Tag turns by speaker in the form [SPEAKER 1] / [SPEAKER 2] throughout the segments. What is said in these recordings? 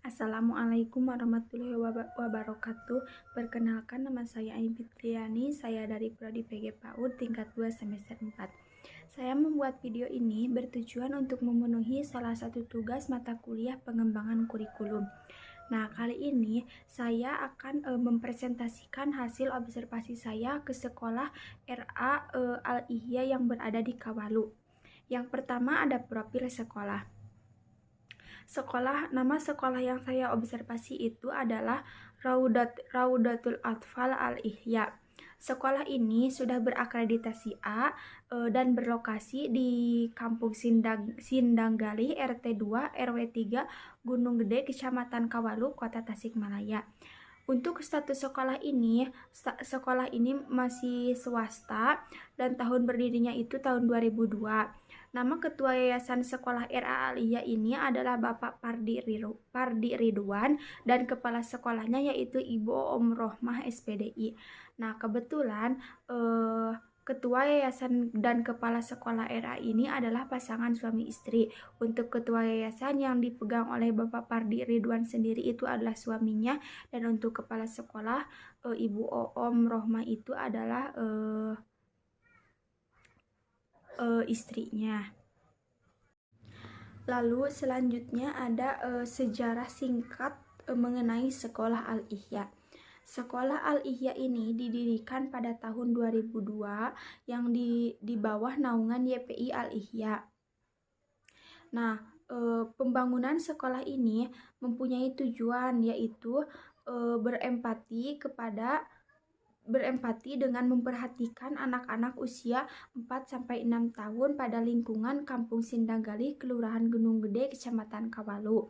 [SPEAKER 1] Assalamualaikum warahmatullahi wabarakatuh. Perkenalkan, nama saya Ain Fitriani. Saya dari Prodi PG PAUD tingkat 2 semester 4. Saya membuat video ini bertujuan untuk memenuhi salah satu tugas mata kuliah pengembangan kurikulum. Nah, kali ini saya akan mempresentasikan hasil observasi saya ke sekolah RA Al-Ihya yang berada di Kawalu. Yang pertama ada profil sekolah. Nama sekolah yang saya observasi itu adalah Raudatul Atfal Al-Ihya. Sekolah ini sudah berakreditasi A dan berlokasi di Kampung Sindanggali RT 2 RW 3 Gunung Gede, Kecamatan Kawalu, Kota Tasikmalaya. Untuk status sekolah ini masih swasta dan tahun berdirinya itu tahun 2002. Nama Ketua Yayasan Sekolah RA Aliyah ini adalah Bapak Pardi Ridwan dan Kepala Sekolahnya yaitu Ibu Om Rohmah SPDI. Nah, kebetulan Ketua Yayasan dan Kepala Sekolah RA ini adalah pasangan suami istri. Untuk Ketua Yayasan yang dipegang oleh Bapak Pardi Ridwan sendiri itu adalah suaminya, dan untuk Kepala Sekolah Ibu Om Rohmah itu adalah istrinya. Lalu selanjutnya ada sejarah singkat mengenai Sekolah Al-Ihya. Sekolah Al-Ihya ini didirikan pada tahun 2002 yang di bawah naungan YPI Al-Ihya. Nah, pembangunan sekolah ini mempunyai tujuan yaitu berempati dengan memperhatikan anak-anak usia 4-6 tahun pada lingkungan Kampung Sindanggali, Kelurahan Gunung Gede, Kecamatan Kawalu.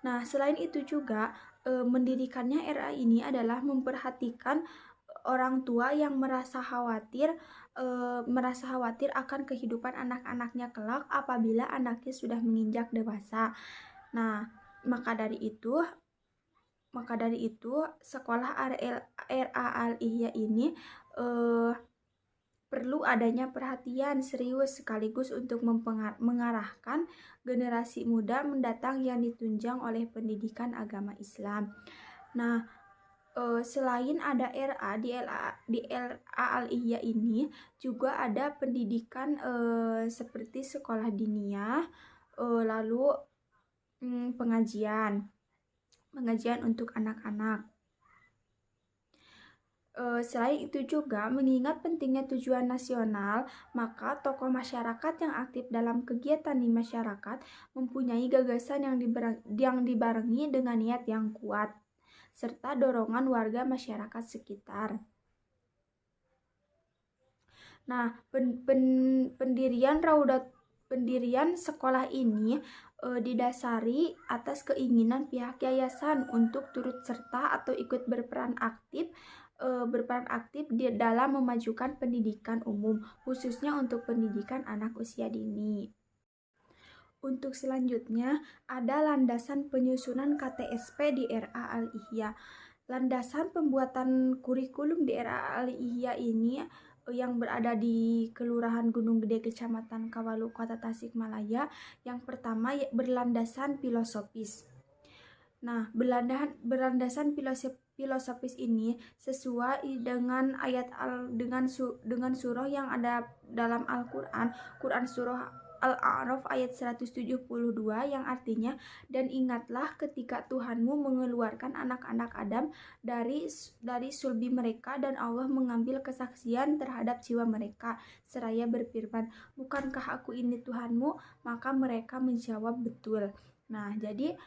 [SPEAKER 1] Nah, selain itu juga mendirikannya RA ini adalah memperhatikan orang tua yang merasa khawatir akan kehidupan anak-anaknya kelak apabila anaknya sudah menginjak dewasa. Nah, maka dari itu sekolah RA Al-Ihya ini perlu adanya perhatian serius sekaligus untuk mengarahkan generasi muda mendatang yang ditunjang oleh pendidikan agama Islam. Nah, selain ada RA di RA Al-Ihya ini juga ada pendidikan seperti sekolah diniyah, lalu pengajian untuk anak-anak. Selain itu juga mengingat pentingnya tujuan nasional, maka tokoh masyarakat yang aktif dalam kegiatan di masyarakat mempunyai gagasan yang dibarengi dengan niat yang kuat serta dorongan warga masyarakat sekitar. Nah, pendirian sekolah ini didasari atas keinginan pihak yayasan untuk turut serta atau ikut berperan aktif dalam memajukan pendidikan umum, khususnya untuk pendidikan anak usia dini. Untuk selanjutnya ada landasan penyusunan KTSP di RA Al-Ihya. Landasan pembuatan kurikulum di RA Al-Ihya ini yang berada di Kelurahan Gunung Gede, Kecamatan Kawalu, Kota Tasikmalaya, yang pertama berlandasan filosofis. Nah, berlandasan filosofis ini sesuai dengan dengan surah yang ada dalam Al-Qur'an, surah Al-A'raf ayat 172 yang artinya, dan ingatlah ketika Tuhanmu mengeluarkan anak-anak Adam dari sulbi mereka dan Allah mengambil kesaksian terhadap jiwa mereka seraya berfirman, bukankah aku ini Tuhanmu? Maka mereka menjawab betul. Nah, jadi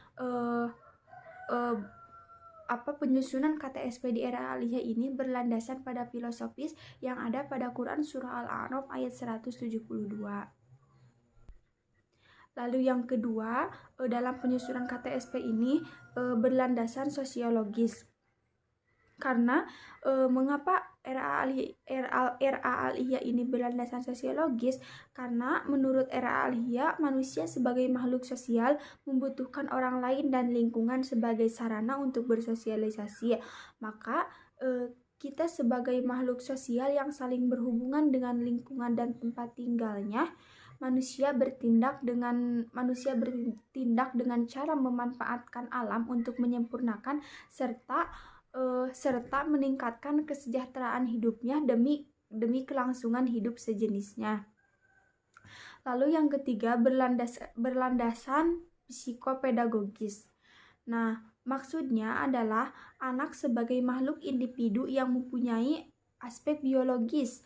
[SPEAKER 1] penyusunan KTSP di RA Aliyah ini berlandasan pada filosofis yang ada pada Quran surah Al-A'raf ayat 172. Lalu yang kedua, dalam penyusunan KTSP ini berlandasan sosiologis. Karena mengapa RA Aliyah ini berlandasan sosiologis? Karena menurut RA Aliyah, manusia sebagai makhluk sosial membutuhkan orang lain dan lingkungan sebagai sarana untuk bersosialisasi. Maka kita sebagai makhluk sosial yang saling berhubungan dengan lingkungan dan tempat tinggalnya, manusia bertindak dengan cara memanfaatkan alam untuk menyempurnakan serta meningkatkan kesejahteraan hidupnya demi kelangsungan hidup sejenisnya. Lalu yang ketiga, berlandasan psikopedagogis. Nah, maksudnya adalah anak sebagai makhluk individu yang mempunyai aspek biologis.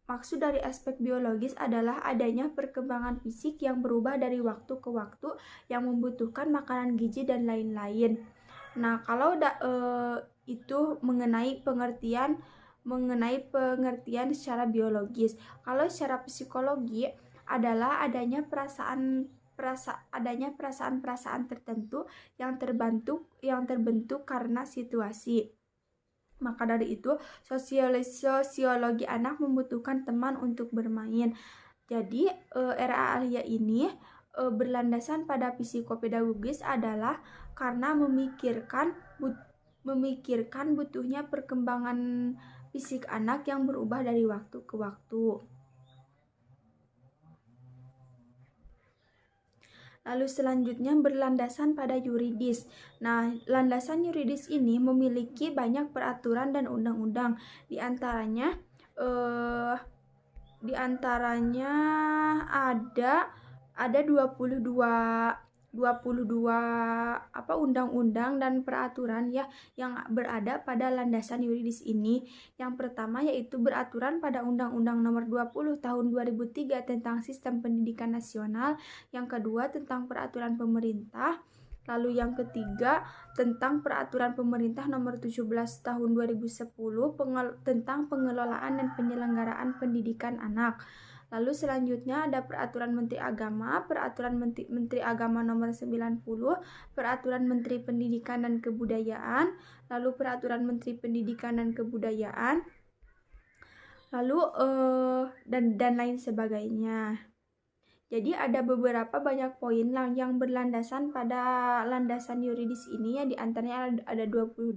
[SPEAKER 1] Maksud dari aspek biologis adalah adanya perkembangan fisik yang berubah dari waktu ke waktu yang membutuhkan makanan gizi dan lain-lain. Nah, kalau itu mengenai pengertian secara biologis. Kalau secara psikologi adalah adanya perasaan-perasaan tertentu yang terbentuk karena situasi. Maka dari itu, sosiologi anak membutuhkan teman untuk bermain. Jadi, RA Alia ini berlandasan pada psikopedagogis adalah karena memikirkan butuhnya perkembangan fisik anak yang berubah dari waktu ke waktu. Lalu selanjutnya berlandasan pada yuridis. Nah, landasan yuridis ini memiliki banyak peraturan dan undang-undang. Di antaranya ada 22 undang-undang dan peraturan ya yang berada pada landasan yuridis ini. Yang pertama yaitu beraturan pada Undang-Undang Nomor 20 Tahun 2003 tentang Sistem Pendidikan Nasional. Yang kedua tentang peraturan pemerintah. Lalu yang ketiga tentang peraturan pemerintah Nomor 17 Tahun 2010 tentang pengelolaan dan penyelenggaraan pendidikan anak. Lalu selanjutnya ada Peraturan Menteri Agama, Peraturan Menteri Agama Nomor 90, Peraturan Menteri Pendidikan dan Kebudayaan, lalu Peraturan Menteri Pendidikan dan Kebudayaan, lalu dan lain sebagainya. Jadi ada beberapa banyak poin yang berlandasan pada landasan yuridis ini ya, di antaranya ada 22.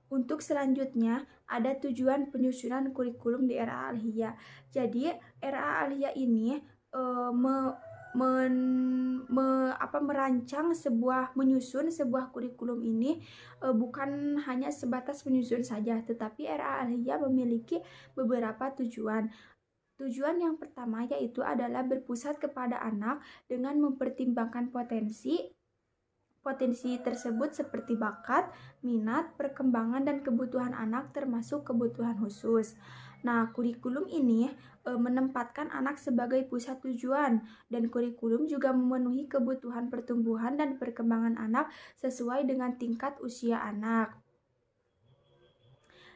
[SPEAKER 1] Untuk selanjutnya, ada tujuan penyusunan kurikulum di RA Alhiya. Jadi, RA Alhiya ini menyusun sebuah kurikulum ini bukan hanya sebatas menyusun saja, tetapi RA Alhiya memiliki beberapa tujuan. Tujuan yang pertama yaitu adalah berpusat kepada anak dengan mempertimbangkan potensi tersebut seperti bakat, minat, perkembangan, dan kebutuhan anak termasuk kebutuhan khusus. Nah, kurikulum ini menempatkan anak sebagai pusat tujuan dan kurikulum juga memenuhi kebutuhan pertumbuhan dan perkembangan anak sesuai dengan tingkat usia anak.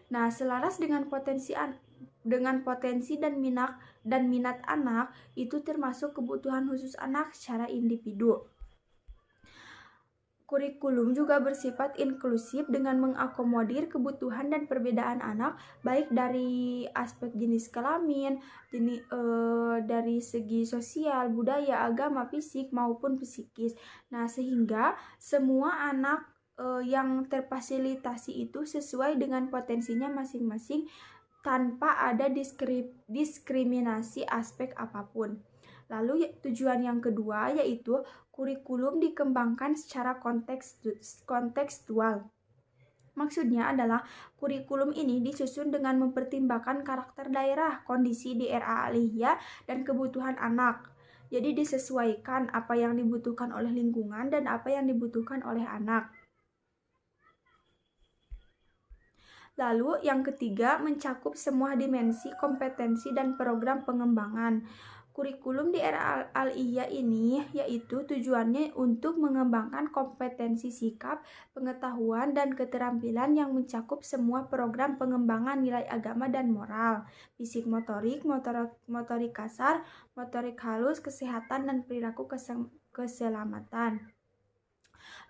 [SPEAKER 1] Nah, selaras dengan potensi dan minat anak itu termasuk kebutuhan khusus anak secara individu. Kurikulum juga bersifat inklusif dengan mengakomodir kebutuhan dan perbedaan anak baik dari aspek jenis kelamin, dari segi sosial, budaya, agama, fisik maupun psikis. Nah, sehingga semua anak yang terfasilitasi itu sesuai dengan potensinya masing-masing tanpa ada diskriminasi aspek apapun. Lalu tujuan yang kedua yaitu kurikulum dikembangkan secara kontekstual. Maksudnya adalah kurikulum ini disusun dengan mempertimbangkan karakter daerah, kondisi di RA Alhiya, dan kebutuhan anak. Jadi disesuaikan apa yang dibutuhkan oleh lingkungan dan apa yang dibutuhkan oleh anak. Lalu yang ketiga mencakup semua dimensi, kompetensi, dan program pengembangan. Kurikulum di RA Alhiya ini yaitu tujuannya untuk mengembangkan kompetensi sikap, pengetahuan, dan keterampilan yang mencakup semua program pengembangan nilai agama dan moral, fisik motorik, motorik kasar, motorik halus, kesehatan, dan perilaku keselamatan.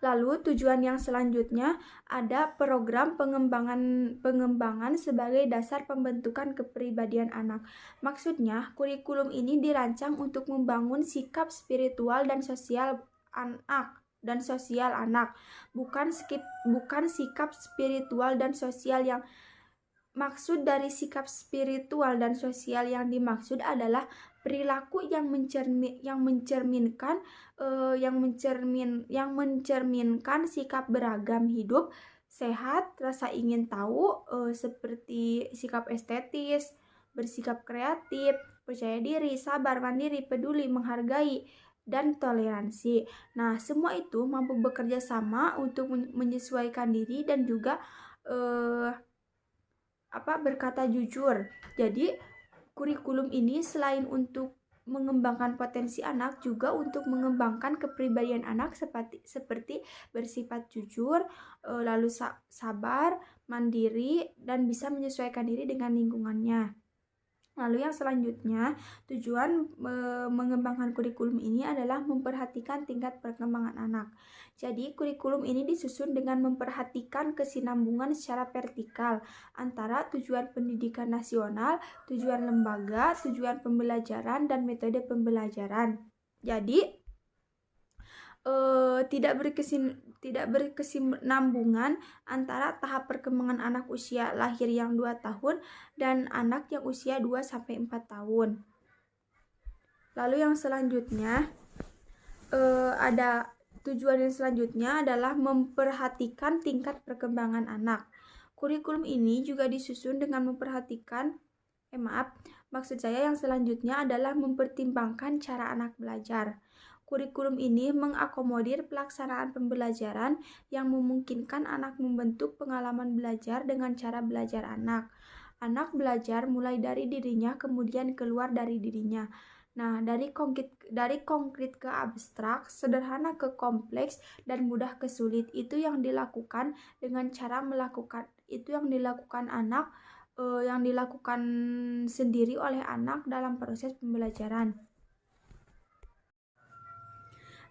[SPEAKER 1] Lalu tujuan yang selanjutnya ada program pengembangan sebagai dasar pembentukan kepribadian anak. Maksudnya, kurikulum ini dirancang untuk membangun sikap spiritual dan sosial anak, bukan sikap spiritual dan sosial yang maksud dari sikap spiritual dan sosial yang dimaksud adalah perilaku yang mencerminkan sikap beragam hidup sehat, rasa ingin tahu, seperti sikap estetis, bersikap kreatif, percaya diri, sabar, mandiri, peduli, menghargai, dan toleransi. Nah, semua itu mampu bekerja sama untuk menyesuaikan diri dan juga berkata jujur. Jadi, kurikulum ini selain untuk mengembangkan potensi anak, juga untuk mengembangkan kepribadian anak seperti bersifat jujur, lalu sabar, mandiri, dan bisa menyesuaikan diri dengan lingkungannya. Lalu yang selanjutnya, tujuan mengembangkan kurikulum ini adalah memperhatikan tingkat perkembangan anak. Jadi, kurikulum ini disusun dengan memperhatikan kesinambungan secara vertikal antara tujuan pendidikan nasional, tujuan lembaga, tujuan pembelajaran, dan metode pembelajaran. Jadi, tidak berkesinambungan antara tahap perkembangan anak usia lahir yang 2 tahun dan anak yang usia 2-4 tahun. Lalu yang selanjutnya, ada tujuan yang selanjutnya adalah memperhatikan tingkat perkembangan anak. Kurikulum ini juga disusun dengan memperhatikan maksud saya yang selanjutnya adalah mempertimbangkan cara anak belajar. Kurikulum ini mengakomodir pelaksanaan pembelajaran yang memungkinkan anak membentuk pengalaman belajar dengan cara belajar anak. Anak belajar mulai dari dirinya, kemudian keluar dari dirinya. Nah, dari konkret ke abstrak, sederhana ke kompleks, dan mudah ke sulit, itu yang dilakukan dengan cara yang dilakukan sendiri oleh anak dalam proses pembelajaran.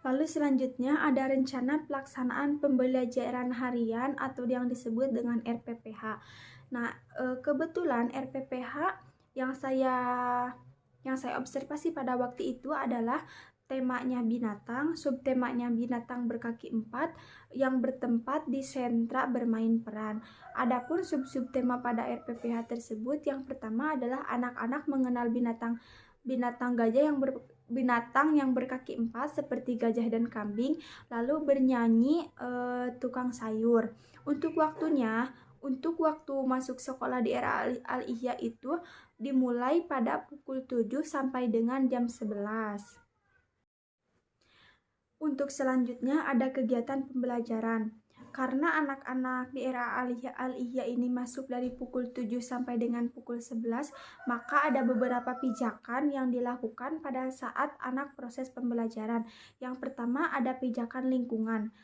[SPEAKER 1] Lalu selanjutnya ada rencana pelaksanaan pembelajaran harian atau yang disebut dengan RPPH. Nah, kebetulan RPPH yang saya observasi pada waktu itu adalah temanya binatang, subtemanya binatang berkaki 4 yang bertempat di sentra bermain peran. Adapun sub-subtema pada RPPH tersebut, yang pertama adalah anak-anak mengenal binatang binatang yang berkaki 4 seperti gajah dan kambing, lalu bernyanyi tukang sayur. Untuk waktu masuk sekolah di era Al-Ihya itu dimulai pada pukul 7 sampai dengan jam 11. Untuk selanjutnya ada kegiatan pembelajaran. Karena anak-anak di era Al-Ihya ini masuk dari pukul 7 sampai dengan pukul 11, maka ada beberapa pijakan yang dilakukan pada saat anak proses pembelajaran. Yang pertama ada pijakan lingkungan.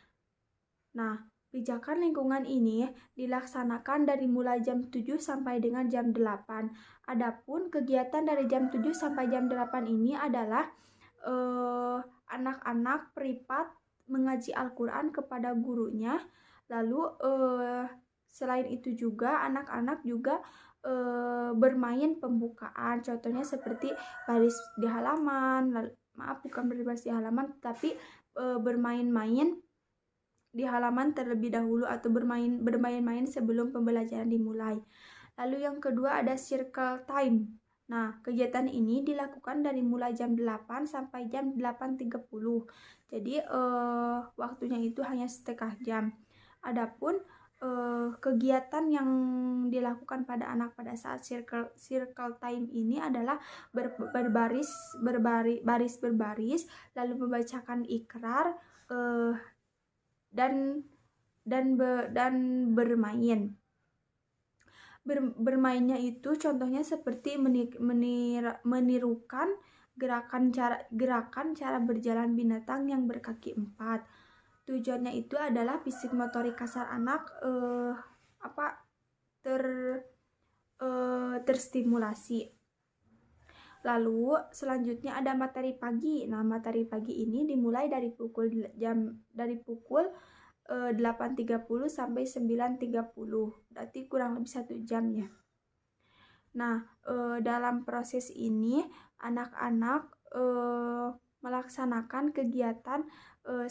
[SPEAKER 1] Nah, pijakan lingkungan ini dilaksanakan dari mulai jam 7 sampai dengan jam 8. Adapun kegiatan dari jam 7 sampai jam 8 ini adalah anak-anak privat mengaji Al-Quran kepada gurunya. Lalu selain itu juga anak-anak juga bermain pembukaan, contohnya seperti baris di halaman, bukan berbaris di halaman, tapi bermain-main di halaman terlebih dahulu atau bermain-main sebelum pembelajaran dimulai. Lalu yang kedua ada circle time. Nah, kegiatan ini dilakukan dari mulai jam 8 sampai jam 8.30. Jadi waktunya itu hanya setengah jam. Adapun kegiatan yang dilakukan pada anak pada saat circle time ini adalah berbaris, lalu membacakan ikrar dan bermain. Bermainnya itu contohnya seperti menirukan gerakan cara berjalan binatang yang berkaki 4. Tujuannya itu adalah fisik motorik kasar anak terstimulasi. Lalu selanjutnya ada materi pagi. Nah, materi pagi ini dimulai dari pukul 8.30 sampai 9.30. Berarti kurang lebih 1 jam ya. Nah, dalam proses ini anak-anak melaksanakan kegiatan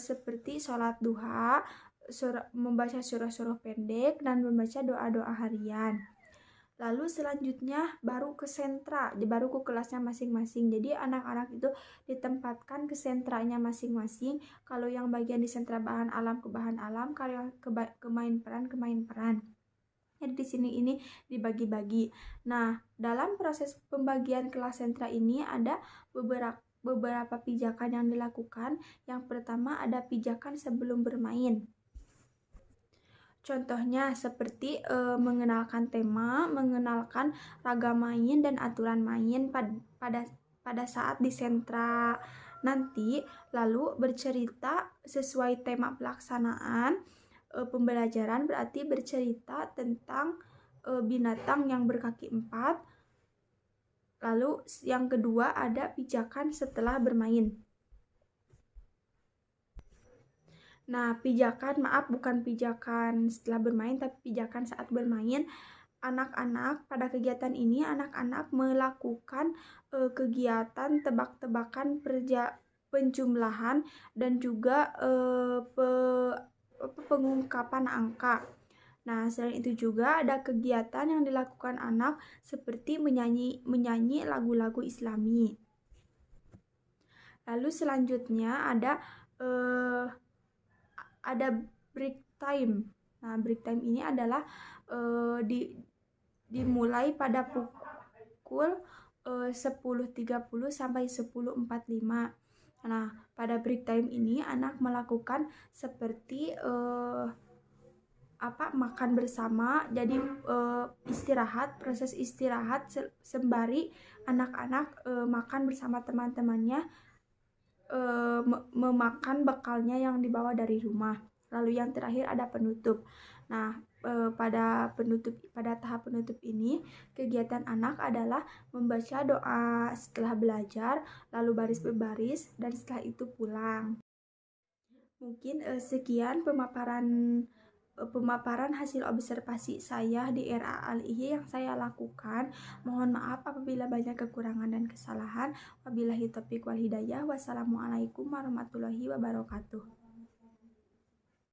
[SPEAKER 1] seperti sholat duha, membaca surah-surah pendek, dan membaca doa-doa harian. Lalu selanjutnya baru ke sentra, baru ke kelasnya masing-masing. Jadi anak-anak itu ditempatkan ke sentranya masing-masing. Kalau yang bagian di sentra bahan alam ke bahan alam, kalau yang ke main peran. Jadi di sini ini dibagi-bagi. Nah, dalam proses pembagian kelas sentra ini ada beberapa pijakan yang dilakukan. Yang pertama ada pijakan sebelum bermain. Contohnya seperti mengenalkan tema, mengenalkan ragam main dan aturan main pada saat di sentra nanti, lalu bercerita sesuai tema pelaksanaan pembelajaran, berarti bercerita tentang binatang yang berkaki 4. Lalu yang kedua ada pijakan setelah bermain. Nah, bukan pijakan setelah bermain, tapi pijakan saat bermain. Anak-anak pada kegiatan ini, anak-anak melakukan kegiatan tebak-tebakan penjumlahan dan juga pengungkapan angka. Nah, selain itu juga ada kegiatan yang dilakukan anak seperti menyanyi lagu-lagu Islami. Lalu selanjutnya ada break time. Nah, break time ini adalah dimulai pada pukul 10.30 sampai 10.45. Nah, pada break time ini anak melakukan seperti makan bersama. Jadi proses istirahat sembari anak-anak makan bersama teman-temannya, memakan bekalnya yang dibawa dari rumah. Lalu yang terakhir ada penutup. Nah, pada tahap penutup ini, kegiatan anak adalah membaca doa setelah belajar, lalu baris berbaris, dan setelah itu pulang. Mungkin sekian pemaparan hasil observasi saya di RA Al-IHY yang saya lakukan. Mohon maaf apabila banyak kekurangan dan kesalahan. Wabillahi taufiq wal hidayah. Wassalamualaikum warahmatullahi wabarakatuh.